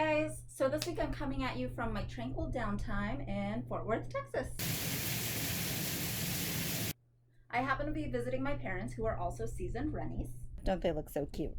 guys, so this week I'm coming at you from my tranquil downtime in Fort Worth, Texas. I happen to be visiting my parents who are also seasoned Rennies. Don't they look so cute?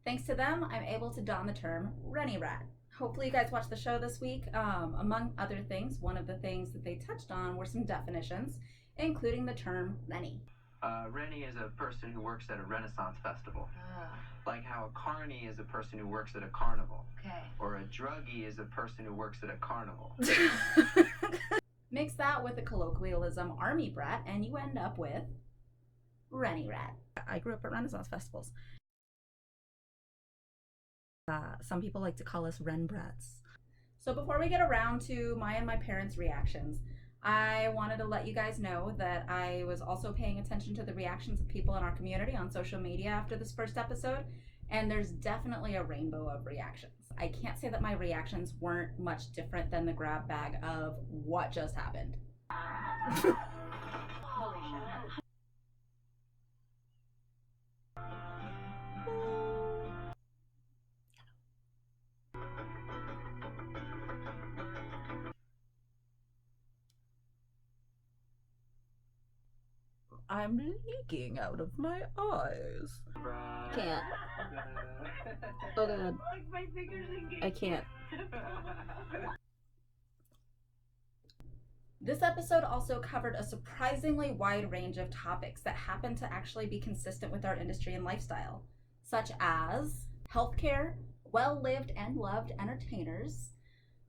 Thanks to them, I'm able to don the term Rennie rat. Hopefully you guys watched the show this week. Among other things, one of the things that they touched on were some definitions, including the term Rennie. Rennie is a person who works at a Renaissance festival. Like how a carny is a person who works at a carnival. Okay. Or a druggie is a person who works at a carnival. Mix that with the colloquialism army brat and you end up with Rennie rat. I grew up at Renaissance festivals. Some people like to call us Ren brats. So before we get around to my and my parents' reactions, I wanted to let you guys know that I was also paying attention to the reactions of people in our community on social media after this first episode, and there's definitely a rainbow of reactions. I can't say that my reactions weren't much different than the grab bag of what just happened. Holy shit. I'm leaking out of my eyes. Can't. Oh god. I can't. This episode also covered a surprisingly wide range of topics that happen to actually be consistent with our industry and lifestyle, such as healthcare, well-lived and loved entertainers,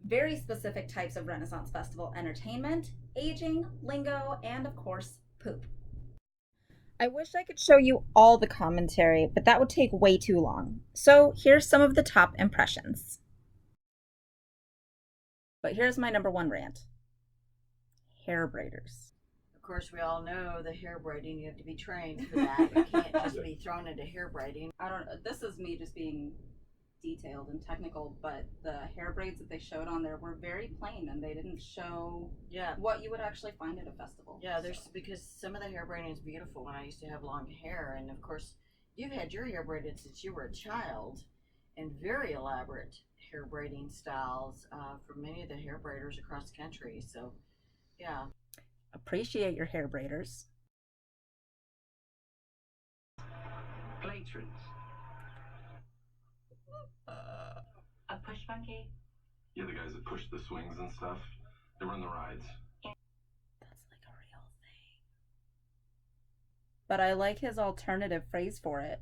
very specific types of Renaissance Festival entertainment, aging, lingo, and of course, poop. I wish I could show you all the commentary, but that would take way too long. So here's some of the top impressions. But here's my number one rant. Hair braiders. Of course, we all know the hair braiding, you have to be trained for that. You can't just be thrown into hair braiding. This is me just being detailed and technical, but the hair braids that they showed on there were very plain and they didn't show what you would actually find at a festival. Yeah, because some of the hair braiding is beautiful when I used to have long hair, and of course you've had your hair braided since you were a child, and very elaborate hair braiding styles from many of the hair braiders across the country. So yeah, appreciate your hair braiders. Patrons. a push monkey. Yeah, the guys that push the swings and stuff. They run the rides. That's like a real thing. But I like his alternative phrase for it.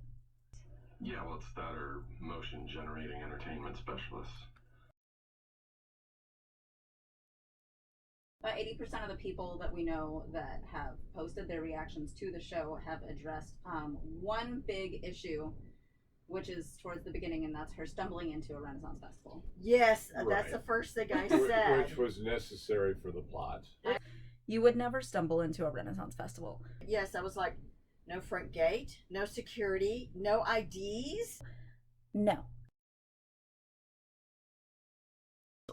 Yeah, well, it's that or motion generating entertainment specialists. About 80% of the people that we know that have posted their reactions to the show have addressed one big issue, which is towards the beginning, and that's her stumbling into a Renaissance festival. Yes, Right. that's the first thing I said. Which was necessary for the plot. You would never stumble into a Renaissance festival. Yes, I was like, no front gate, no security, no IDs. No.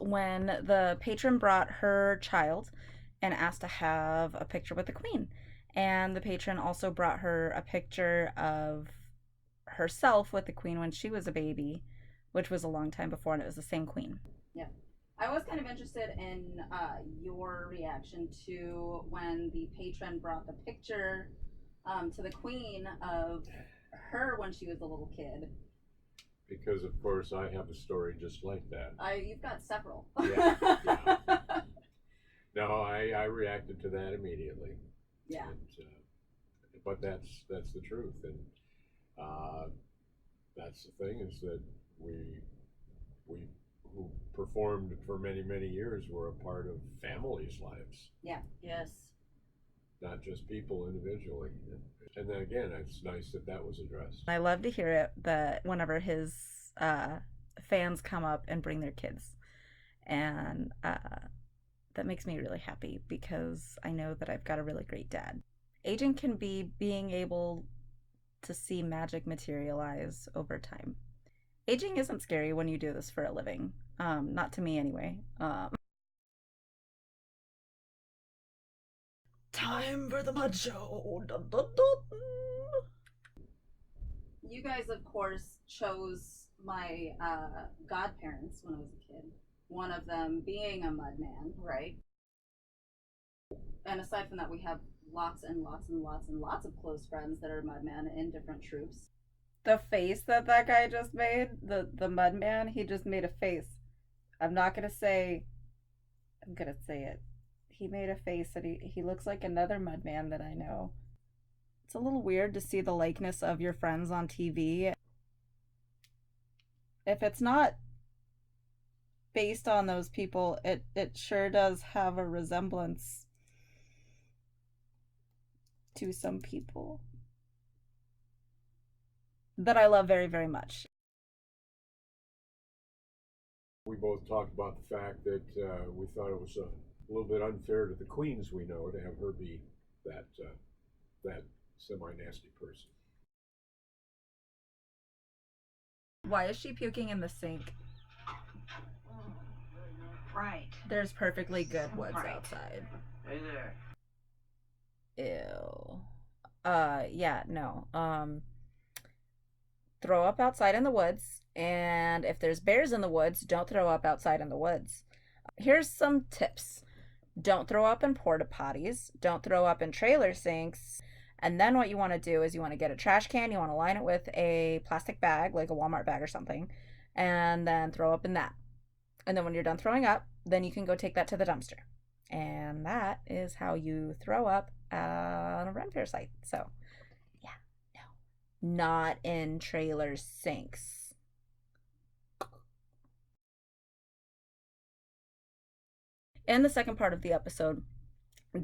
When the patron brought her child and asked to have a picture with the queen, and the patron also brought her a picture of herself with the queen when she was a baby, which was a long time before, and it was the same queen. Yeah. I was kind of interested in your reaction to when the patron brought the picture to the queen of her when she was a little kid. Because, of course, I have a story just like that. You've got several. Yeah. No, I reacted to that immediately. Yeah. And, but that's the truth, and that's the thing is that we who performed for many years were a part of families' lives. Yeah. Yes. Not just people individually. And then again, it's nice that was addressed. I love to hear it that whenever his fans come up and bring their kids, and that makes me really happy because I know that I've got a really great dad. Aging can be being able to see magic materialize over time. Aging isn't scary when you do this for a living. Not to me anyway. Time for the mud show. Dun, dun, dun. You guys, of course, chose my godparents when I was a kid. One of them being a mudman. Right. And aside from that, we have lots and lots and lots and lots of close friends that are mudman in different troops. The face that guy just made, the mudman, he just made a face. I'm not gonna say. I'm gonna say it. He made a face and he looks like another mudman that I know. It's a little weird to see the likeness of your friends on TV. If it's not based on those people, it sure does have a resemblance to some people that I love very, very much. We both talked about the fact that we thought it was a little bit unfair to the queens we know to have her be that semi-nasty person. Why is she puking in the sink? Right. There's perfectly good woods Right. outside. Hey there. Ew. Yeah, no. Throw up outside in the woods, and if there's bears in the woods, don't throw up outside in the woods. Here's some tips. Don't throw up in porta potties. Don't throw up in trailer sinks. And then what you want to do is you want to get a trash can, you want to line it with a plastic bag, like a Walmart bag or something, and then throw up in that. And then when you're done throwing up, then you can go take that to the dumpster. And that is how you throw up on a Ren Fair site. So, yeah, no. Not in trailer sinks. In the second part of the episode,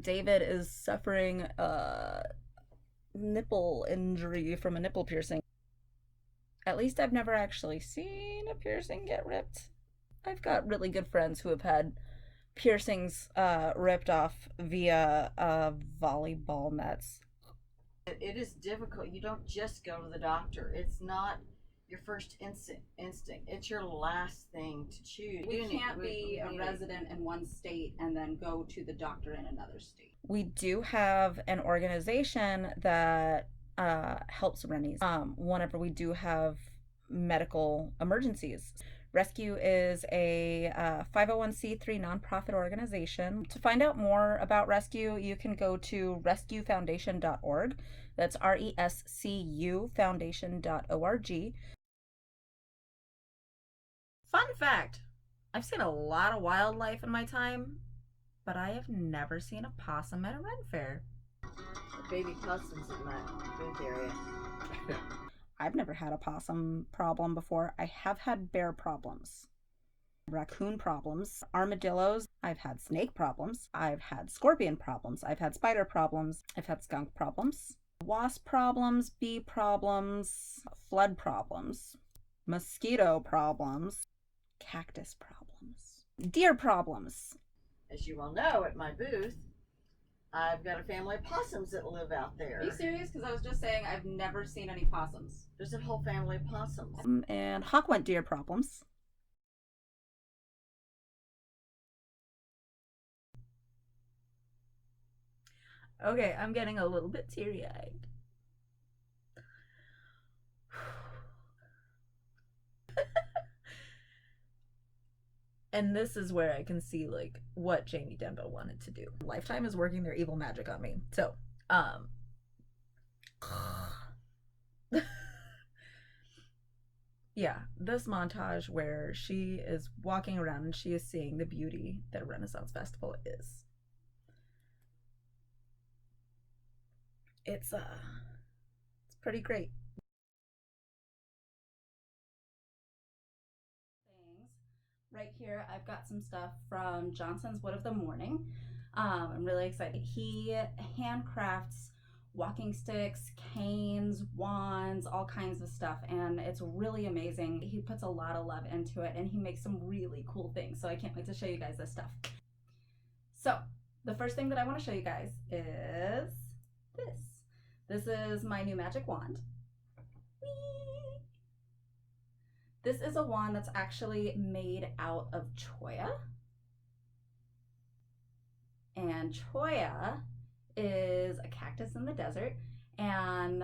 David is suffering a nipple injury from a nipple piercing. At least I've never actually seen a piercing get ripped. I've got really good friends who have had piercings ripped off via volleyball nets. It is difficult. You don't just go to the doctor. It's not your first instinct. It's your last thing to choose. We can't be a resident in one state and then go to the doctor in another state. We do have an organization that helps Rennies whenever we do have medical emergencies. Rescue is a 501c3 nonprofit organization. To find out more about Rescue, you can go to rescuefoundation.org. That's RESCU foundation.org. Fun fact, I've seen a lot of wildlife in my time, but I have never seen a possum at a Ren Fair. Baby possums in my booth area. I've never had a possum problem before. I have had bear problems, raccoon problems, armadillos. I've had snake problems. I've had scorpion problems. I've had spider problems. I've had skunk problems, wasp problems, bee problems, flood problems, mosquito problems, cactus problems, deer problems. As you well know, at my booth, I've got a family of possums that live out there. Are you serious? Because I was just saying I've never seen any possums. There's a whole family of possums. And hawkwent deer problems. Okay, I'm getting a little bit teary-eyed. And this is where I can see like what Jamie Denbo wanted to do. Lifetime is working their evil magic on me. So, yeah, this montage where she is walking around and she is seeing the beauty that a Renaissance festival is. It's pretty great. Right here, I've got some stuff from Johnson's Wood of the Morning. I'm really excited. He handcrafts walking sticks, canes, wands, all kinds of stuff, and it's really amazing. He puts a lot of love into it, and he makes some really cool things, so I can't wait to show you guys this stuff. So, the first thing that I want to show you guys is this. This is my new magic wand. Whee! This is a wand that's actually made out of choya. And choya is a cactus in the desert. And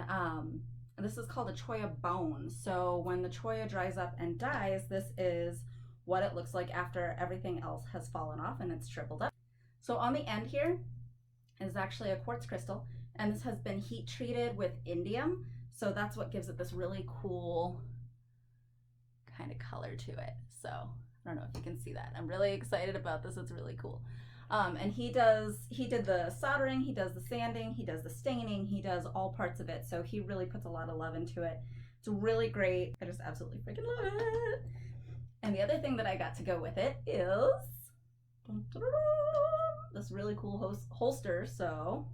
This is called a cholla bone. So when the cholla dries up and dies, this is what it looks like after everything else has fallen off and it's shriveled up. So on the end here is actually a quartz crystal, and this has been heat treated with indium. So that's what gives it this really cool kind of color to it. So I don't know if you can see that. I'm really excited about this. It's really cool. And he did the soldering, he does the sanding, he does the staining, he does all parts of it. So he really puts a lot of love into it. It's really great. I just absolutely freaking love it. And the other thing that I got to go with it is this really cool holster. So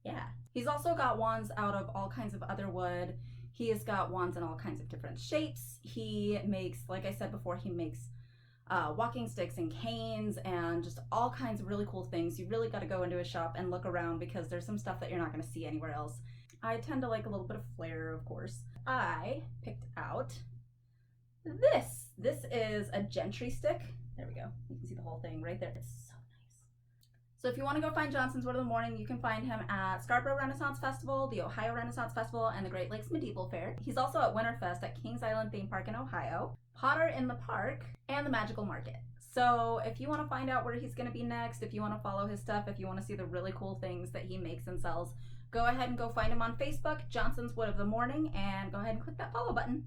yeah, he's also got wands out of all kinds of other wood. He has got wands in all kinds of different shapes. He makes, like I said before, he makes walking sticks and canes and just all kinds of really cool things. You really got to go into his shop and look around because there's some stuff that you're not going to see anywhere else. I tend to like a little bit of flair, of course. I picked out this. This is a gentry stick. There we go. You can see the whole thing right there. It's so nice. So if you want to go find Johnson's Word of the Morning, you can find him at Scarborough Renaissance Festival, the Ohio Renaissance Festival, and the Great Lakes Medieval Fair. He's also at Winterfest at Kings Island Theme Park in Ohio, Potter in the Park, and the Magical Market. So if you want to find out where he's going to be next, if you want to follow his stuff, if you want to see the really cool things that he makes and sells, go ahead and go find him on Facebook, Johnson's Wood of the Morning, and go ahead and click that follow button.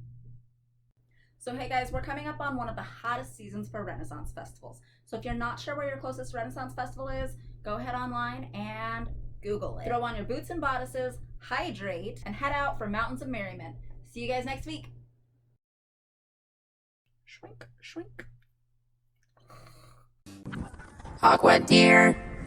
So hey guys, we're coming up on one of the hottest seasons for Renaissance festivals. So if you're not sure where your closest Renaissance festival is, go ahead online and Google it. Throw on your boots and bodices, hydrate, and head out for Mountains of Merriment. See you guys next week. Shrink, shrink. Aqua dear.